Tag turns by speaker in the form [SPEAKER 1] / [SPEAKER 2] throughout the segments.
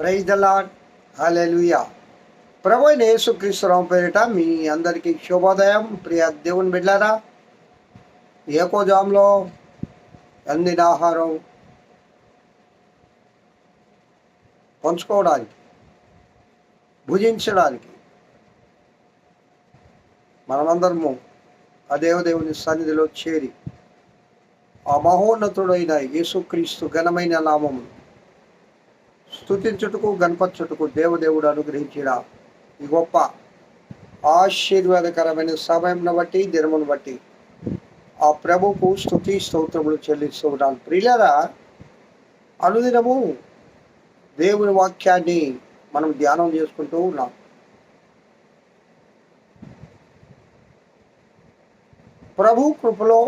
[SPEAKER 1] Praise the lord. Hallelujah. ప్రభు అయిన యేసుక్రీస్తురావు పేరిట మీ అందరికీ శుభోదయం. ప్రియ దేవుని బిడ్డారా, ఏకోజాంలో అందిన ఆహారం పంచుకోవడానికి, భుజించడానికి మనమందరము ఆ దేవదేవుని సన్నిధిలో చేరి ఆ మహోన్నతుడైన యేసుక్రీస్తు ఘనమైన నామము స్తుతించుటకు, గణపరచుటకు దేవదేవుడు అనుగ్రహించిన ఈ గొప్ప ఆశీర్వాదకరమైన సమయంను బట్టి, దినమును బట్టి ఆ ప్రభుకు స్తుతి స్తోత్రములు చెల్లిస్తూ ఉన్నాను. ప్రియులారా, అనుదినము దేవుని వాక్యాన్ని మనం ధ్యానం చేసుకుంటూ ఉన్నాం. ప్రభు కృపలో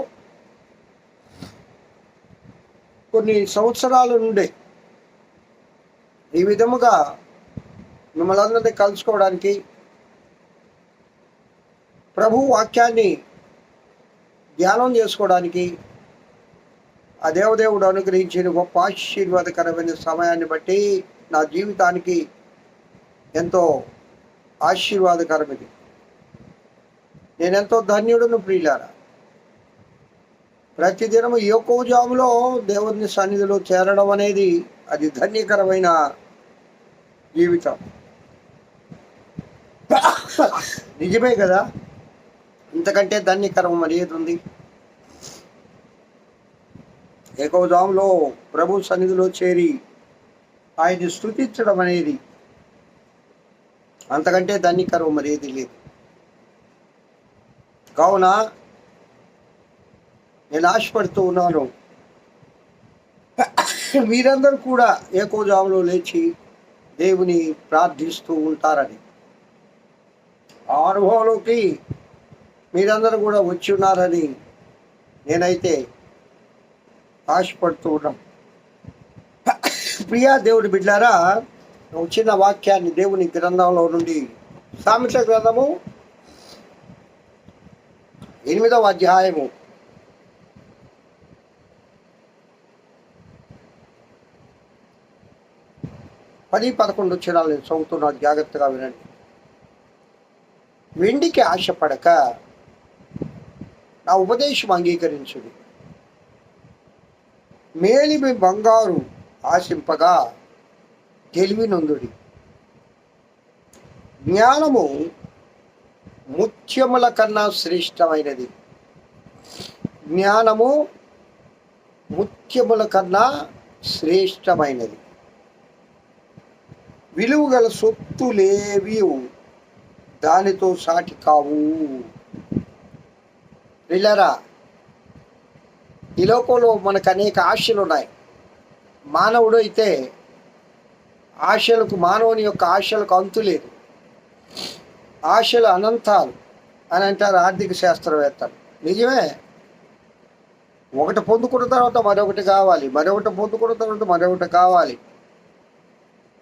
[SPEAKER 1] కొన్ని సంవత్సరాల నుండి ఈ విధముగా మిమ్మల్ని అందరినీ కలుసుకోవడానికి, ప్రభు వాక్యాన్ని ధ్యానం చేసుకోవడానికి ఆ దేవదేవుడు అనుగ్రహించిన గొప్ప ఆశీర్వాదకరమైన సమయాన్ని బట్టి నా జీవితానికి ఎంతో ఆశీర్వాదకరమైనది. నేనెంతో ధన్యుడును ప్రియులారా. ప్రతిదినము యోకోజాములో దేవుని సన్నిధిలో చేరడం అనేది అది ధన్యకరమైన జీవితం. నిజమే కదా, ఇంతకంటే ధన్యకరం మరి ఏది ఉంది? ఏకోజాములో ప్రభు సన్నిధిలో చేరి ఆయన్ని స్తుతించడం అనేది అంతకంటే ధన్యకరం మరి ఏది లేదు. కావున నేను ఆశపడుతూ ఉన్నాను, మీరందరూ కూడా ఏకోజాములో లేచి దేవుని ప్రార్థిస్తూ ఉంటారని. ఆ అనుభవంలోకి మీరందరూ కూడా వచ్చి ఉన్నారని నేనైతే ఆశపడుతూ ఉన్నాను. ప్రియా దేవుని బిడ్డారా, ఒక చిన్న వాక్యాన్ని దేవుని గ్రంథంలో నుండి, సామెతల గ్రంథము 8వ అధ్యాయము 10-11 అక్షరాలు నేను చదువుతున్నాను, జాగ్రత్తగా వినండి. వెండికి ఆశపడక నా ఉపదేశం అంగీకరించుడి, మేలిమి బంగారు ఆశింపగా తెలివి నొందుడి. జ్ఞానము ముత్యముల కన్నా శ్రేష్టమైనది. జ్ఞానము ముత్యముల కన్నా శ్రేష్టమైనది. విలువ గల సొత్తులేవి దానితో సాటి కావు. పిల్లరా, ఈ లోకంలో మనకు అనేక ఆశలు ఉన్నాయి. మానవుడు అయితే మానవుని యొక్క ఆశలకు అంతు లేదు. ఆశలు అనంతాలు అని అంటారు ఆర్థిక శాస్త్రవేత్తలు. నిజమే. ఒకటి పొందుకున్న తర్వాత మరొకటి కావాలి, మరొకటి పొందుకున్న తర్వాత మరొకటి కావాలి.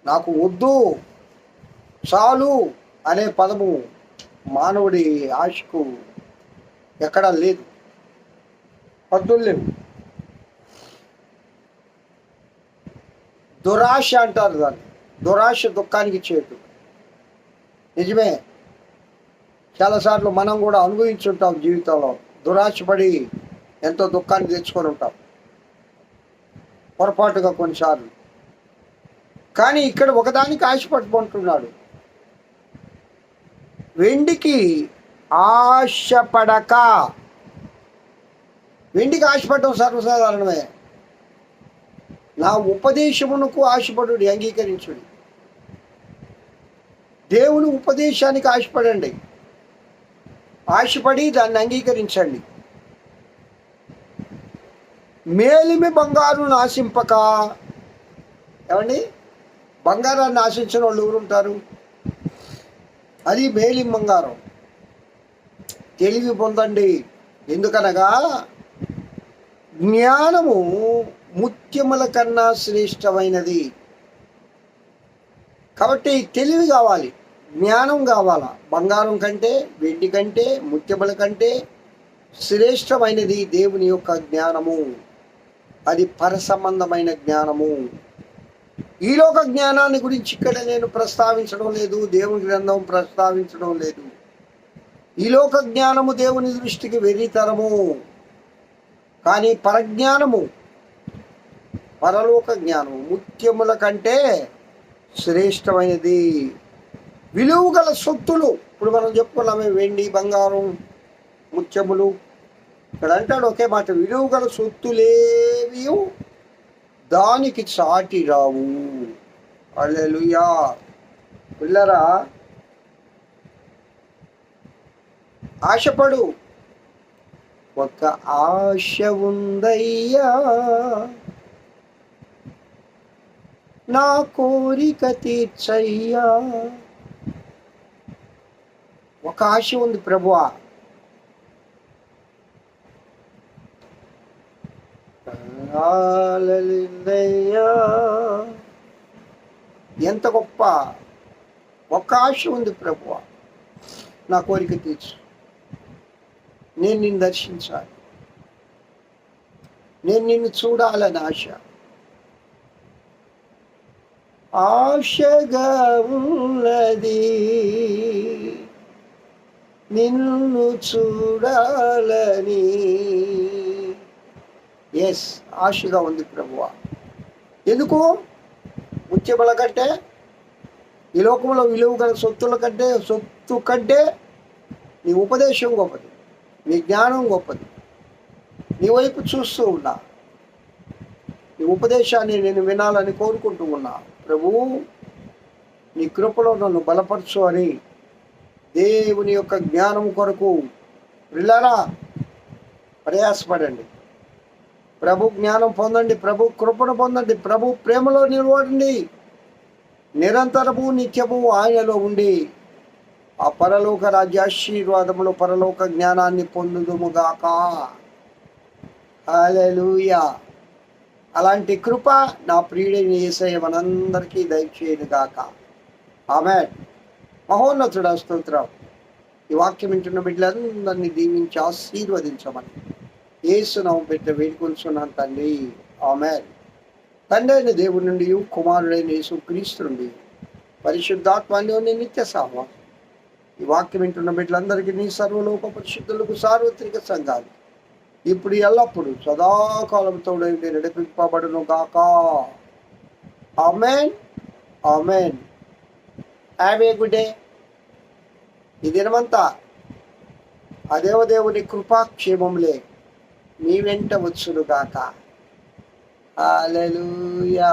[SPEAKER 1] నాకు వద్దు, చాలు అనే పదము మానవుడి ఆశకు ఎక్కడా లేదు, పద్దులు లేవు. దురాశ అంటారు దాన్ని. దురాశ దుఃఖానికి చేటు. నిజమే, చాలాసార్లు మనం కూడా అనుభవించుంటాం జీవితంలో. దురాశపడి ఎంతో దుఃఖాన్ని తెచ్చుకొని ఉంటాం పొరపాటుగా కొన్నిసార్లు. కానీ ఇక్కడ ఒకదానికి ఆశపడుకుంటున్నాడు, వెండికి ఆశపడక. వెండికి ఆశపడటం సర్వసాధారణమే. నా ఉపదేశమునకు ఆశపడుడి, అంగీకరించుడి. దేవుని ఉపదేశానికి ఆశపడండి, ఆశపడి దాన్ని అంగీకరించండి. మేలిమి బంగారు నాశింపక. ఏమండి, బంగారాన్ని ఆశించిన వాళ్ళు ఎవరుంటారు? అది మేలిం బంగారం. తెలివి పొందండి. ఎందుకనగా జ్ఞానము ముత్యముల కన్నా శ్రేష్టమైనది. కాబట్టి తెలివి కావాలి, జ్ఞానం కావాలా. బంగారం కంటే, వెండి కంటే, ముత్యముల కంటే శ్రేష్టమైనది దేవుని యొక్క జ్ఞానము. అది పరసంబంధమైన జ్ఞానము. ఈ లోక జ్ఞానాన్ని గురించి ఇక్కడ నేను ప్రస్తావించడం లేదు, దేవుని గ్రంథం ప్రస్తావించడం లేదు. ఈ లోక జ్ఞానము దేవుని దృష్టికి వెర్రితరము, కానీ పరజ్ఞానము, పరలోక జ్ఞానము ముత్యముల కంటే శ్రేష్టమైనది. విలువ గల సొత్తులు, ఇప్పుడు మనం చెప్పుకున్నామే, వెండి, బంగారం, ముత్యములు. ఇక్కడ అంటాడు ఒకే మాట, విలువ గల సొత్తులేవి దానికి సాటి రావు. హల్లెలూయా. పిల్లరా, ఆశపడు. ఒక ఆశ ఉందయ్యా, నా కోరిక తీర్చయ్యా. ఒక ఆశ ఉంది ప్రభువా, ఎంత గొప్ప ఒక ఆశ ఉంది ప్రభువా, నా కోరిక తీర్చు. నేను నిన్ను దర్శించాలి, నేను నిన్ను చూడాలని ఆశ. ఆశగా ఉన్నది నిన్ను చూడాలని. ఎస్, ఆశగా ఉంది ప్రభువా. ఎందుకు? ముత్యముల కంటే, ఈ లోకంలో విలువ గల సొత్తు కంటే నీ ఉపదేశం గొప్పది, నీ జ్ఞానం గొప్పది. నీ వైపు చూస్తూ ఉన్నా, నీ ఉపదేశాన్ని నేను వినాలని కోరుకుంటూ ఉన్నా. ప్రభువు, నీ కృపలో నన్ను బలపరచు అని దేవుని యొక్క జ్ఞానం కొరకు పిల్లరా ప్రయాసపడండి. ప్రభు జ్ఞానం పొందండి, ప్రభు కృపను పొందండి, ప్రభు ప్రేమలో నిలబడండి. నిరంతరము నిత్యము ఆయనలో ఉండి ఆ పరలోక రాజ్యాశీర్వాదములో పరలోక జ్ఞానాన్ని పొందుదుముగాక. హల్లెలూయా. అలాంటి కృప నా ప్రియుడైన యేసయ్య మనందరికీ దయచేయును గాక. ఆమేన్. మహోన్నతుడా స్తోత్రం. ఈ వాక్యం వింటున్న బిడ్డలందరినీ దీవించి ఆశీర్వదించమని యేసు నామమున పెట్టి వేడుకొంచున్నాను తండ్రి. ఆమేన్. తండ్రి అయిన దేవుడి నుండి, కుమారుడైన యేసుక్రీస్తు నుండి, పరిశుద్ధాత్మలోని నిత్య సహవాసం ఈ వాక్యం వింటున్న బిడ్డలందరికీ, నీ సర్వలోక పరిశుద్ధులకు, సార్వత్రిక సంఘాలు ఇప్పుడు ఎల్లప్పుడు సదాకాలం తోడైంది నడిపింపబడును గాక. Amen. Amen. Have a good day. ఈ దినమంతా ఆ దేవదేవుని కృపాక్షేమములే మీ వెంట వచ్చును గాక. హల్లెలూయా.